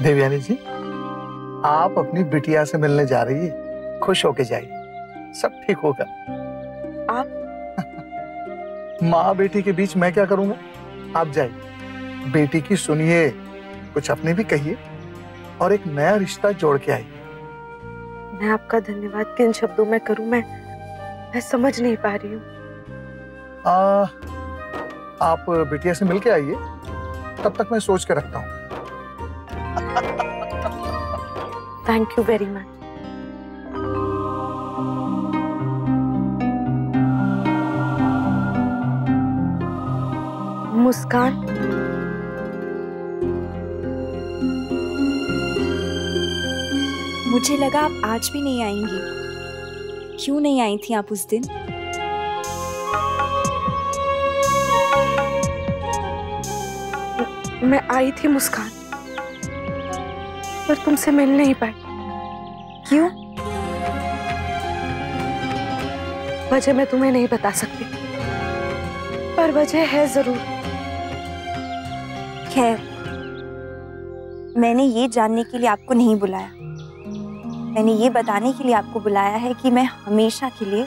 देवयानी जी, आप अपनी बिटिया से मिलने जा रही है, खुश होके जाइए, सब ठीक होगा। आप माँ बेटी के बीच मैं क्या करूंगा? आप जाइए, बेटी की सुनिए, कुछ अपने भी कहिए और एक नया रिश्ता जोड़ के आइए। मैं आपका धन्यवाद किन शब्दों में करूं, मैं समझ नहीं पा रही हूँ। आप बिटिया से मिलके आइए, तब तक मैं सोच के रखता हूँ। Thank you very much. Muskan, मुझे लगा आप आज भी नहीं आएंगी। क्यों नहीं आई थी आप उस दिन? मैं आई थी मुस्कान, पर तुमसे मिल नहीं पाई। क्यों? वजह मैं तुम्हें नहीं बता सकती, पर वजह है जरूर। खैर, मैंने ये जानने के लिए आपको नहीं बुलाया, मैंने ये बताने के लिए आपको बुलाया है कि मैं हमेशा के लिए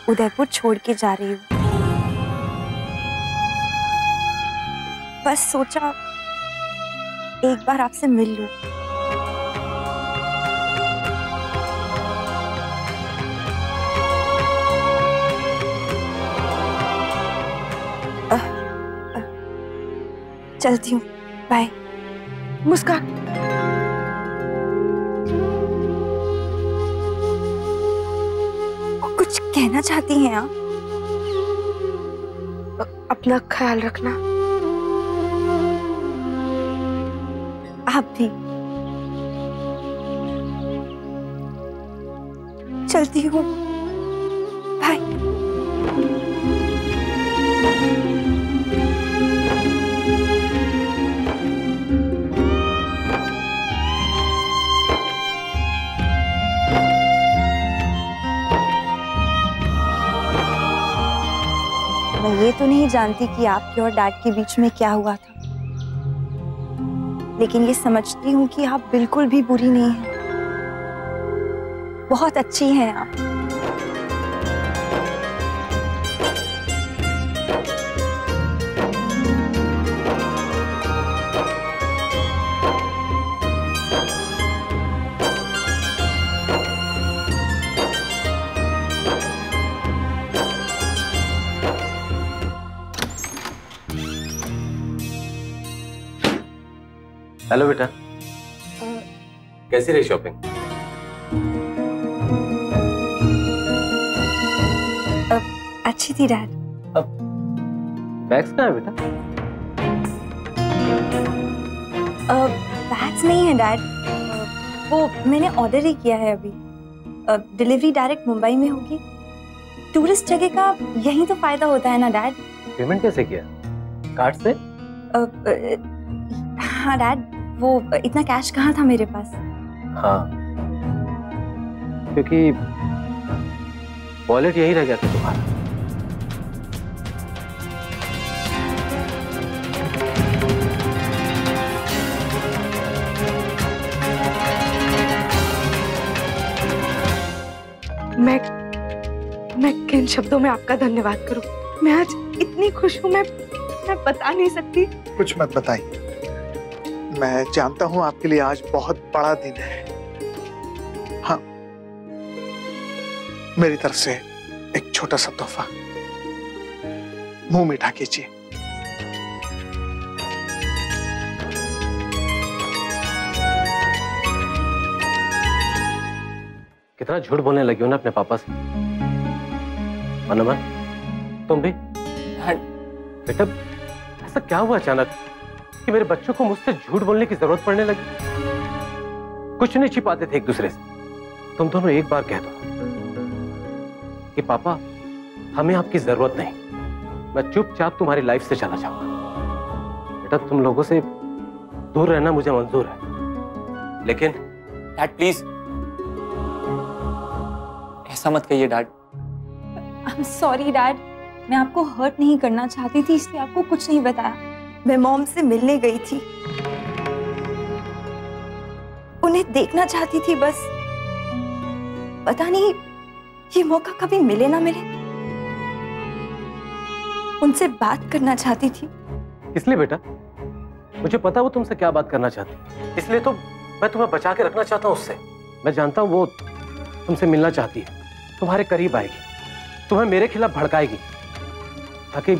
उदयपुर छोड़ के जा रही हूँ। बस सोचा एक बार आपसे मिल लूं। चलती हूँ, बाय। मुस्कान, कुछ कहना चाहती हैं आप? अपना ख्याल रखना। आप भी। चलती हूँ, बाय। मैं ये तो नहीं जानती कि आपके और डैड के बीच में क्या हुआ था, लेकिन ये समझती हूँ कि आप बिल्कुल भी बुरी नहीं हैं, बहुत अच्छी हैं आप। हेलो बेटा, कैसी रही शॉपिंग? अच्छी थी डैड। अब बैग्स कहाँ है बेटा? बैग्स नहीं है डैड, वो मैंने ऑर्डर ही किया है अभी। डिलीवरी डायरेक्ट मुंबई में होगी। टूरिस्ट जगह का यही तो फायदा होता है ना डैड। पेमेंट कैसे किया? कार्ड से? हाँ डैड, वो इतना कैश कहाँ था मेरे पास। हाँ, क्योंकि वॉलेट यही रह गया था तुम्हारा। मैं किन शब्दों में आपका धन्यवाद करूं? मैं आज इतनी खुश हूं, मैं बता नहीं सकती। कुछ मत बताइए, मैं जानता हूं आपके लिए आज बहुत बड़ा दिन है। हाँ, मेरी तरफ से एक छोटा सा तोहफा, मुंह मीठा कीजिए। कितना झूठ बोलने लगी हो ना अपने पापा से। मनोमन, तुम भी? बेटा, ऐसा क्या हुआ अचानक कि मेरे बच्चों को मुझसे झूठ बोलने की जरूरत पड़ने लगी? कुछ नहीं छिपाते थे एक दूसरे से। तुम दोनों एक बार कह दो कि पापा, हमें आपकी जरूरत नहीं, मैं चुपचाप तुम्हारी लाइफ से चला जाऊंगा। बेटा, तुम लोगों से दूर रहना मुझे मंजूर है, लेकिन डैड प्लीज ऐसा मत कहिए डैड। I'm sorry डैड, मैं आपको हर्ट नहीं करना चाहती थी, इसलिए आपको कुछ नहीं बताया। मैं मॉम से मिलने गई थी, उन्हें देखना चाहती थी बस। पता नहीं ये मौका कभी मिले ना मिले। उनसे बात करना चाहती थी। इसलिए बेटा, मुझे पता वो तुमसे क्या बात करना चाहती, इसलिए तो मैं तुम्हें बचा के रखना चाहता हूँ उससे। मैं जानता हूँ वो तुमसे मिलना चाहती है, तुम्हारे करीब आएगी, तुम्हें मेरे खिलाफ भड़काएगी, ताकि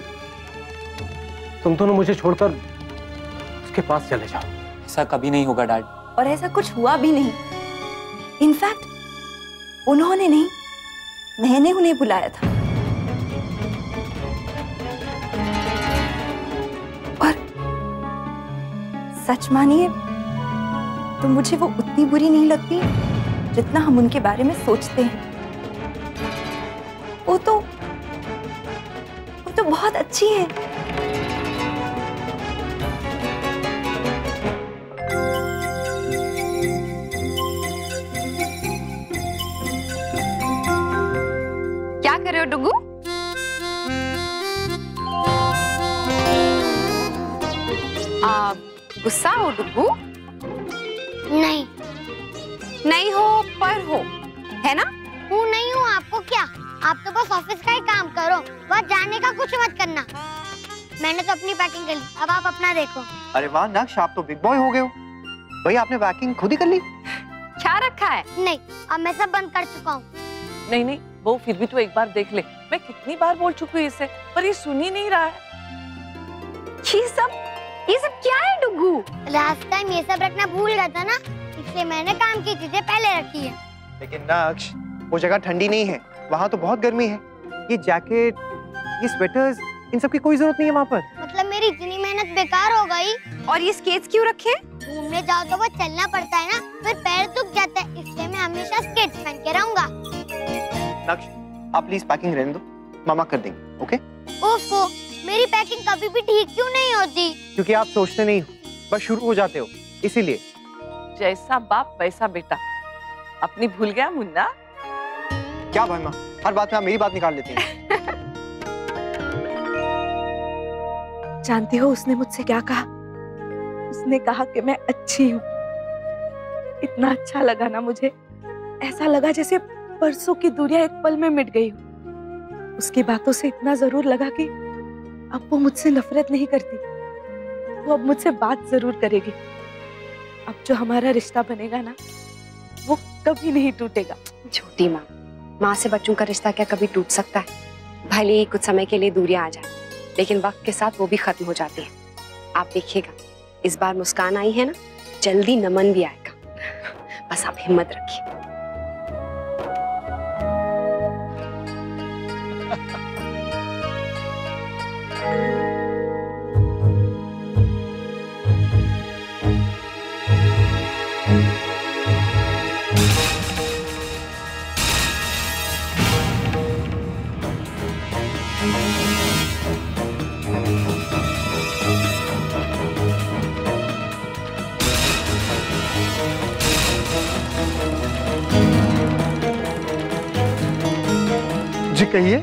तुम दोनों मुझे छोड़कर उसके पास चले जाओ। ऐसा कभी नहीं होगा डैड। और ऐसा कुछ हुआ भी नहीं। इनफैक्ट उन्होंने नहीं, मैंने उन्हें बुलाया था। और सच मानिए तो मुझे वो उतनी बुरी नहीं लगती जितना हम उनके बारे में सोचते हैं। वो तो बहुत अच्छी है। क्या कर रहे हो डुगू? गुस्सा हो डुगू? नहीं। नहीं हो पर हो, है ना? हूँ नहीं हूँ, आपको क्या? आप तो बस ऑफिस का ही काम करो, वहाँ जाने का कुछ मत करना। मैंने तो अपनी पैकिंग कर ली, अब आप अपना देखो। अरे वाह नक्श, आप तो बिग बॉय हो गए हो। भाई आपने पैकिंग खुद ही कर ली? क्या रखा है? नहीं, अब मैं सब बंद कर चुका हूँ। नहीं नहीं, वो फिर भी तो एक बार देख ले। मैं कितनी बार बोल चुकी हूँ इसे, पर ये सुन ही नहीं रहा है। ये सब क्या है डुगू? लास्ट टाइम ये सब रखना भूल गया था ना, इसलिए मैंने काम की चीजें पहले रखी है। लेकिन नक्श, वो जगह ठंडी नहीं है, वहाँ तो बहुत गर्मी है। ये जैकेट, ये स्वेटर्स, इन सब की कोई जरूरत नहीं है वहाँ पर। मतलब मेरी इतनी मेहनत बेकार हो गई। और ये स्केट्स क्यों रखे? घूमने जाओ तो वो चलना पड़ता है ना, फिर पैर दुख जाता है, इसलिए मैं हमेशा स्केट्स पहन के रहूंगा। नक्श, आप प्लीज पैकिंग रहने दो, मामा कर देंगे, ओके? ओफो, मेरी पैकिंग कभी भी ठीक क्यों नहीं होती? क्योंकि आप सोचते नहीं हो, बस शुरू हो जाते हो, इसीलिए। जैसा बाप वैसा बेटा। अपनी भूल गया मुन्ना? क्या भाई माँ, हर बात में आप मेरी बात निकाल लेती हैं। जानती हो उसने मुझसे क्या कहा? उसने कहा कि मैं अच्छी हूँ। इतना अच्छा लगा ना मुझे, ऐसा लगा जैसे परसों की दूरियां एक पल में मिट गई हो। उसकी बातों से इतना जरूर लगा कि अब वो मुझसे नफरत नहीं करती, वो अब मुझसे बात जरूर करेगी। अब जो हमारा रिश्ता बनेगा ना, वो कभी नहीं टूटेगा। छोटी माँ से बच्चों का रिश्ता क्या कभी टूट सकता है? भले ही कुछ समय के लिए दूरियां आ जाए, लेकिन वक्त के साथ वो भी खत्म हो जाती है। आप देखिएगा, इस बार मुस्कान आई है ना, जल्दी नमन भी आएगा। बस आप हिम्मत रखिए। जी कहिए,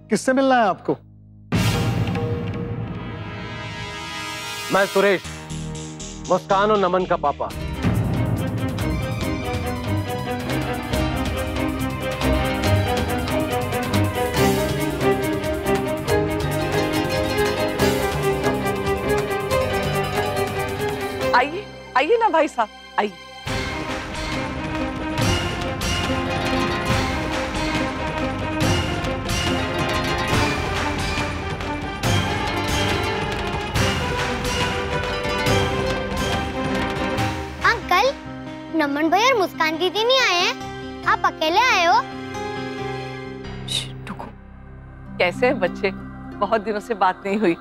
किससे मिलना है आपको? मैं सुरेश, मुस्कान और नमन का पापा। आइए आइए ना भाई साहब, आइए। नमन भाई और मुस्कान दीदी नहीं आए हैं, आप अकेले आए हो? कैसे हैं बच्चे? बहुत दिनों से बात नहीं हुई।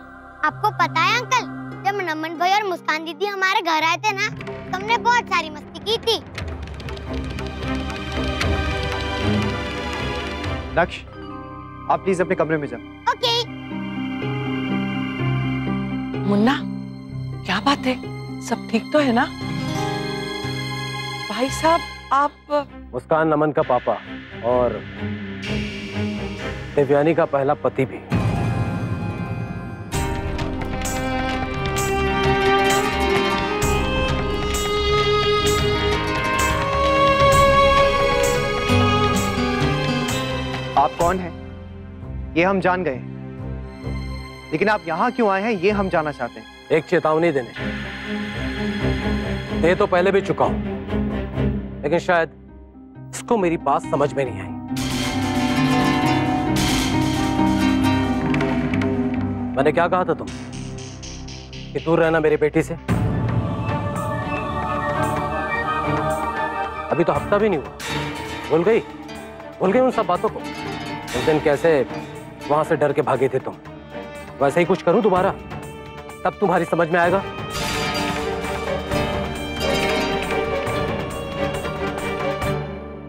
आपको पता है अंकल, जब नमन भाई और मुस्कान दीदी हमारे घर आए थे ना, तो हमने बहुत सारी मस्ती की थी। नक्श, आप प्लीज अपने कमरे में जाओ। ओके। मुन्ना, क्या बात है? सब ठीक तो है ना? भाई साहब, आप? मुस्कान नमन का पापा और देवयानी का पहला पति भी। ये हम जान गए, लेकिन आप यहाँ क्यों आए हैं ये हम जानना चाहते हैं। एक चेतावनी देने दे तो पहले भी चुका हूं, लेकिन शायद इसको मेरी बात समझ में नहीं आई। मैंने क्या कहा था तुम कि दूर रहना मेरी बेटी से? अभी तो हफ्ता भी नहीं हुआ, भूल गई उन सब बातों को? उस दिन कैसे वहां से डर के भागे थे तुम, वैसे ही कुछ करूं दोबारा, तब तुम्हारी समझ में आएगा।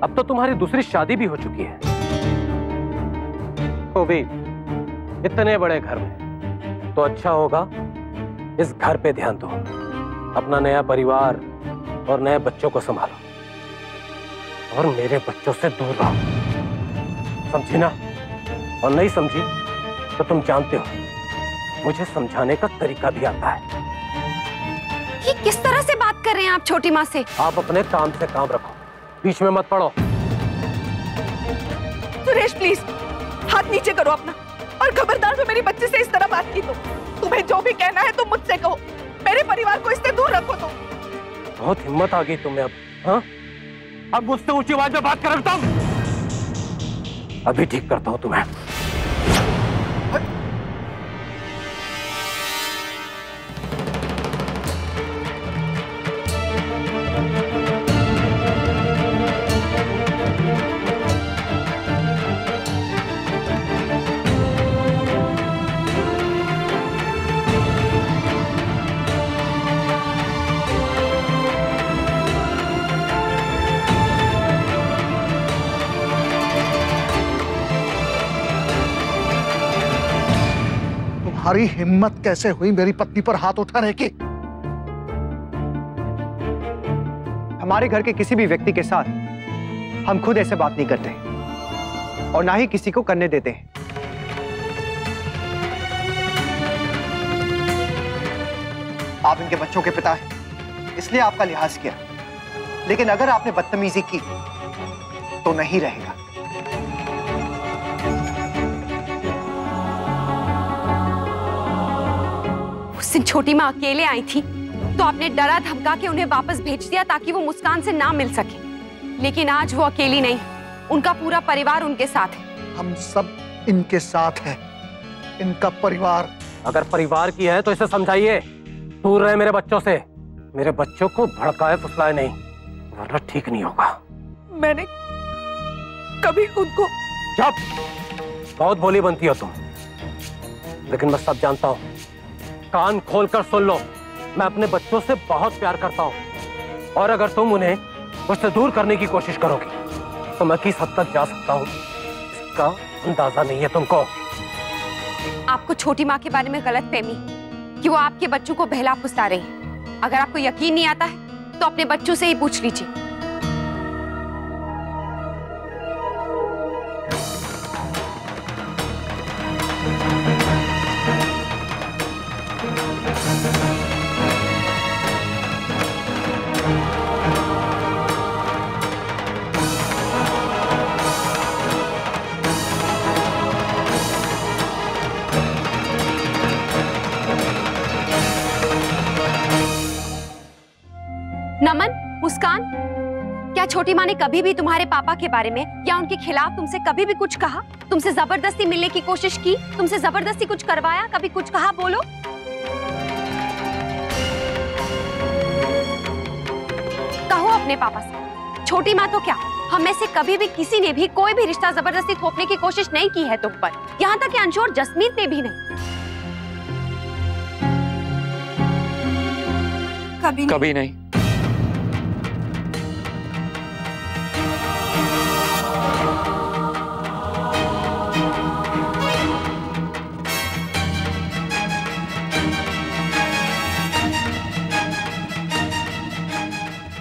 अब तो तुम्हारी दूसरी शादी भी हो चुकी है, तो भी इतने बड़े घर में, तो अच्छा होगा इस घर पे ध्यान दो, अपना नया परिवार और नए बच्चों को संभालो, और मेरे बच्चों से दूर रहो, समझी ना? और नहीं समझी तो तुम जानते हो मुझे समझाने का तरीका भी आता है। ये किस तरह से बात कर रहे हैं आप छोटी माँ से? आप अपने काम से काम रखो, बीच में मत पड़ो। सुरेश प्लीज हाथ नीचे करो अपना, और खबरदार जो मेरी बच्ची से इस तरह बात की तो तुम्हें जो भी कहना है तुम मुझसे कहो, मेरे परिवार को इससे दूर रखो। तुम बहुत हिम्मत आ गई तुम्हें अब, हाँ? अब मुझसे ऊंची आवाज में बात कर रहा हूं। अभी ठीक करता हूं तुम्हें। तुम्हारी हिम्मत कैसे हुई मेरी पत्नी पर हाथ उठाने की? हमारे घर के किसी भी व्यक्ति के साथ हम खुद ऐसे बात नहीं करते और ना ही किसी को करने देते हैं। आप इनके बच्चों के पिता हैं, इसलिए आपका लिहाज किया, लेकिन अगर आपने बदतमीजी की तो नहीं रहेगा। उस दिन छोटी माँ अकेले आई थी तो आपने डरा धमका के उन्हें वापस भेज दिया ताकि वो मुस्कान से ना मिल सके, लेकिन आज वो अकेली नहीं, उनका पूरा परिवार उनके साथ है। हम सब इनके साथ हैं, इनका परिवार। अगर परिवार की है तो इसे समझाइए, दूर रहे मेरे बच्चों से, मेरे बच्चों को भड़काए फुसलाए नहीं, वरना ठीक नहीं होगा। मैंने कभी उनको... चुप, बहुत भोली बनती हो तुम, लेकिन मैं सब जानता हूं। कान खोलकर सुन लो, मैं अपने बच्चों से बहुत प्यार करता हूं, और अगर तुम उन्हें मुझसे दूर करने की कोशिश करोगी तो मैं किस हद तक जा सकता हूं इसका अंदाजा नहीं है तुमको। आपको छोटी माँ के बारे में गलत फहमी कि वो आपके बच्चों को बहला फुसला रही है। अगर आपको यकीन नहीं आता है तो अपने बच्चों से ही पूछ लीजिए। नमन, मुस्कान, क्या छोटी माँ ने कभी भी तुम्हारे पापा के बारे में या उनके खिलाफ तुमसे कभी भी कुछ कहा? तुमसे जबरदस्ती मिलने की कोशिश की? तुमसे जबरदस्ती कुछ करवाया? कभी कुछ कहा? बोलो। कहो अपने पापा से। छोटी माँ तो क्या, हम में से कभी भी किसी ने भी कोई भी रिश्ता जबरदस्ती थोपने की कोशिश नहीं की है तुम पर, यहाँ तक कि अंशोर जसमीत ने भी नहीं। कभी नहीं।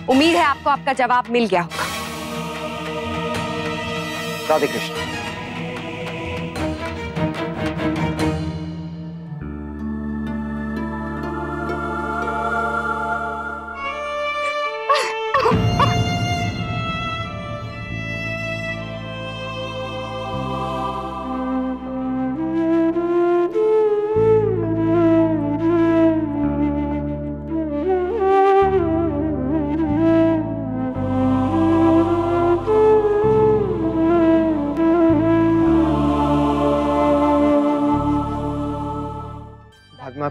उम्मीद है आपको आपका जवाब मिल गया होगा। राधे कृष्ण।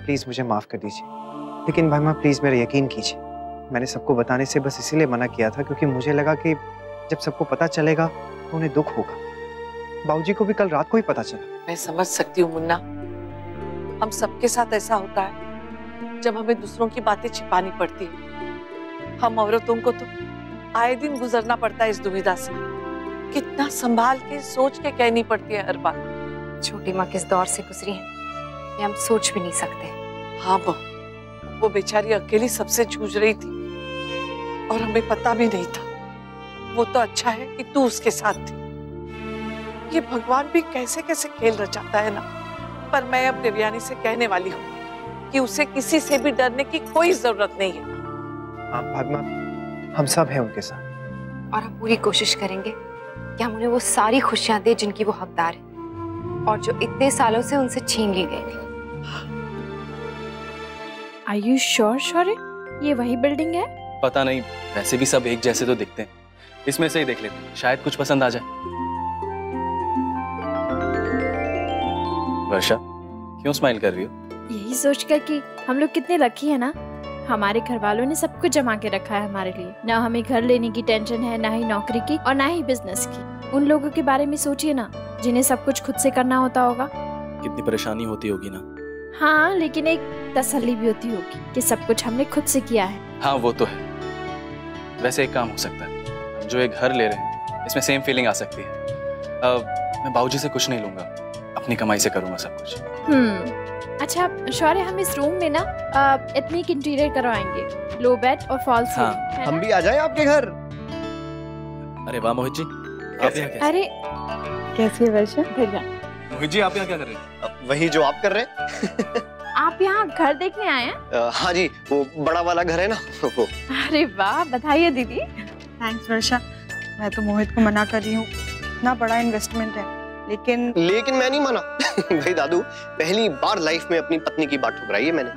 प्लीज मुझे माफ कर दीजिए, लेकिन भाई माँ प्लीज मेरा यकीन कीजिए, मैंने सबको बताने से बस इसीलिए मना किया था क्योंकि मुझे लगा कि जब सबको पता चलेगा तो उन्हें दुख होगा। बाबूजी को भी कल रात को ही पता चला। मैं समझ सकती हूँ मुन्ना, हम सबके साथ ऐसा होता है जब हमें दूसरों की बातें छिपानी पड़ती है। हम औरतों को तो आए दिन गुजरना पड़ता है इस दुविधा से, कितना संभाल के सोच के कहनी पड़ती है हर बात। छोटी माँ किस दौर से गुजरी है ये हम सोच भी नहीं सकते। हाँ वो बेचारी अकेली सबसे जूझ रही थी और हमें पता भी नहीं था। वो तो अच्छा है कि तू उसके साथ थी। ये भगवान भी कैसे कैसे खेल रचाता है ना। पर मैं अब देवयानी से कहने वाली हूँ कि उसे किसी से भी डरने की कोई जरूरत नहीं है। हाँ भाभी माँ, हम सब हैं उनके साथ और हम पूरी कोशिश करेंगे कि हम उन्हें वो सारी खुशियां दें जिनकी वो हकदार है और जो इतने सालों से उनसे छीन ली गई थी। Are you sure, शौर्य? ये वही बिल्डिंग है? पता नहीं, वैसे भी सब एक जैसे तो दिखते हैं। इसमें से ही देख लेते हैं, शायद कुछ पसंद आ जाए। वर्षा, क्यों स्माइल कर रही हो? यही सोचकर कि हम लोग कितने लकी है ना, हमारे घर वालों ने सब कुछ जमा के रखा है हमारे लिए। ना हमें घर लेने की टेंशन है, ना ही नौकरी की और ना ही बिजनेस की। उन लोगों के बारे में सोचिए ना जिन्हें सब कुछ खुद से करना होता होगा। कितनी परेशानी होती होगी ना। हाँ, लेकिन एक तसल्ली भी होती होगी कि सब कुछ हमने खुद से किया है। हाँ वो तो है। वैसे एक काम हो सकता है, हम जो एक घर ले रहे हैं इसमें सेम फीलिंग आ सकती है। मैं बाबूजी से कुछ नहीं लूंगा, अपनी कमाई से करूंगा सब कुछ। अच्छा शौर्य, हम इस रूम में ना एथनिक इंटीरियर करवाएंगे, लो बेड और फॉल सीलिंग। हम भी आ जाए आपके घर। अरे वाह मोहित जी, आप यहाँ कैसे? अरे कैसी है वर्षा? बढ़िया। मोहित जी आप यहाँ क्या कर रहे हैं? वही जो आप कर रहे हैं। आप यहाँ घर देखने आए हैं? हाँ जी, वो बड़ा वाला घर है ना वो। अरे वाह, बधाई है दीदी। थैंक्स वर्षा, मैं तो मोहित को मना कर रही हूँ, इतना बड़ा इन्वेस्टमेंट है। लेकिन मैं नहीं माना। भाई दादू, पहली बार लाइफ में अपनी पत्नी की बात ठुकराई है मैंने।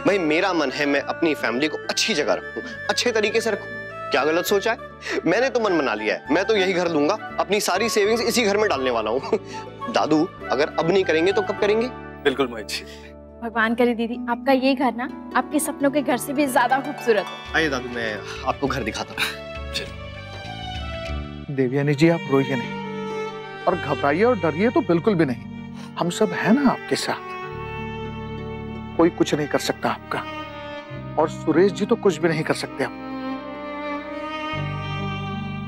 भाई मेरा मन है मैं अपनी फैमिली को अच्छी जगह रखूं, अच्छे तरीके से रखूं। क्या गलत सोचा है? मैंने तो मन बना लिया है, मैं तो यही घर लूंगा, अपनी सारी सेविंग्स इसी घर में डालने वाला हूँ। दादू अगर अब नहीं करेंगे तो कब करेंगे? बिल्कुल मोहित जी। भगवान करे दीदी आपका ये घर ना आपके सपनों के घर से भी ज्यादा खूबसूरत हो। आइए दादू, मैं आपको घर दिखाता हूँ। देवयानी जी, आप रोइए नहीं और घबराइए और डरिए तो बिल्कुल भी नहीं। हम सब हैं ना आपके साथ, कोई कुछ नहीं कर सकता आपका, और सुरेश जी तो कुछ भी नहीं कर सकते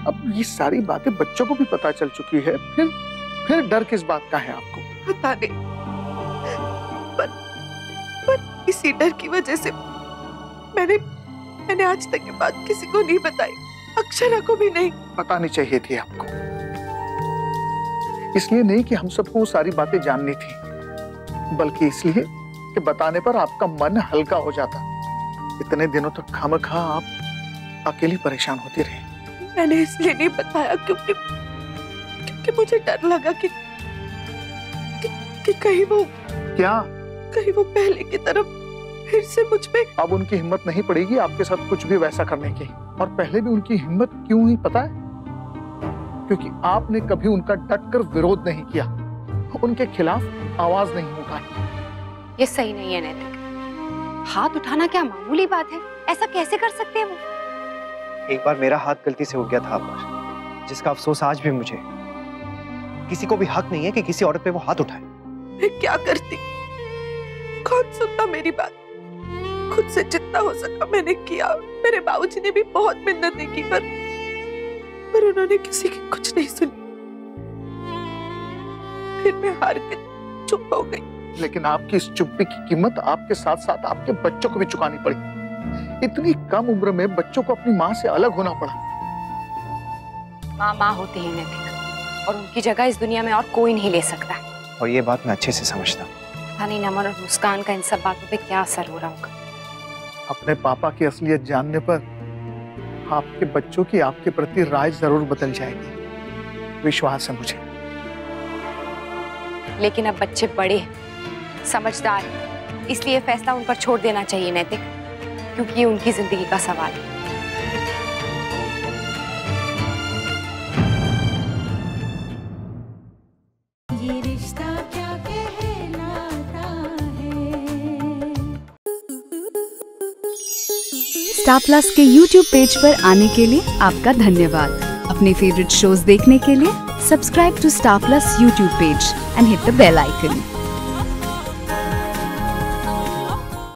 अब ये सारी बातें बच्चों को भी पता चल चुकी है, फिर डर किस बात का है आपको? पता नहीं, पर इसी डर की वजह से मैंने आज तक ये बात किसी को नहीं बताई, अक्षरा को भी नहीं। बतानी चाहिए थी आपको, इसलिए नहीं कि हम सबको वो सारी बातें जाननी थी, बल्कि इसलिए कि बताने पर आपका मन हल्का हो जाता। इतने दिनों तक खामखा आप अकेली परेशान होती रही। मैंने इसलिए नहीं बताया क्योंकि मुझे डर लगा कि कहीं वो पहले की तरफ फिर से मुझ पे। अब उनकी हिम्मत नहीं पड़ेगी आपके साथ कुछ भी वैसा करने की, और पहले भी उनकी हिम्मत क्यों हुई पता है? क्योंकि आपने कभी उनका डटकर विरोध नहीं किया, उनके खिलाफ आवाज नहीं उठाई। ये सही नहीं है नैतिक, हाथ उठाना क्या मामूली बात है, ऐसा कैसे कर सकते हैं वो? एक बार मेरा हाथ गलती से उठ गया था पर, जिसका अफसोस आज भी मुझे। किसी को भी हक नहीं है कि किसी औरत पे वो हाथ उठाए। मैं क्या करती, कौन सुनता मेरी बात? खुद से जितना हो सका मैंने किया। मेरे बाबूजी ने भी बहुत मिन्नतें की पर उन्होंने किसी की कुछ नहीं सुनी। फिर मैं हार के चुप हो गई। लेकिन आपकी इस चुप्पी की कीमत आपके साथ साथ आपके बच्चों को भी चुकानी पड़ी। इतनी कम उम्र में बच्चों को अपनी माँ से अलग होना पड़ा। माँ होती है नैतिक, और उनकी जगह इस दुनिया में और कोई नहीं ले सकता। और ये बात मैं अच्छे से समझता हूँ। पता नहीं नमन और मुस्कान का इन सब बातों पे क्या असर हो रहा होगा। अपने पापा की असलियत जानने पर आपके बच्चों की आपके प्रति राय जरूर बदल जाएगी, विश्वास है मुझे। लेकिन अब बच्चे बड़े हैं, समझदार हैं, इसलिए फैसला उन पर छोड़ देना चाहिए नैतिक, क्योंकि ये उनकी जिंदगी का सवाल है। ये रिश्ता क्या कहलाता है, स्टार प्लस के YouTube पेज पर आने के लिए आपका धन्यवाद। अपने फेवरेट शोज देखने के लिए subscribe to Star Plus YouTube page and hit the bell icon.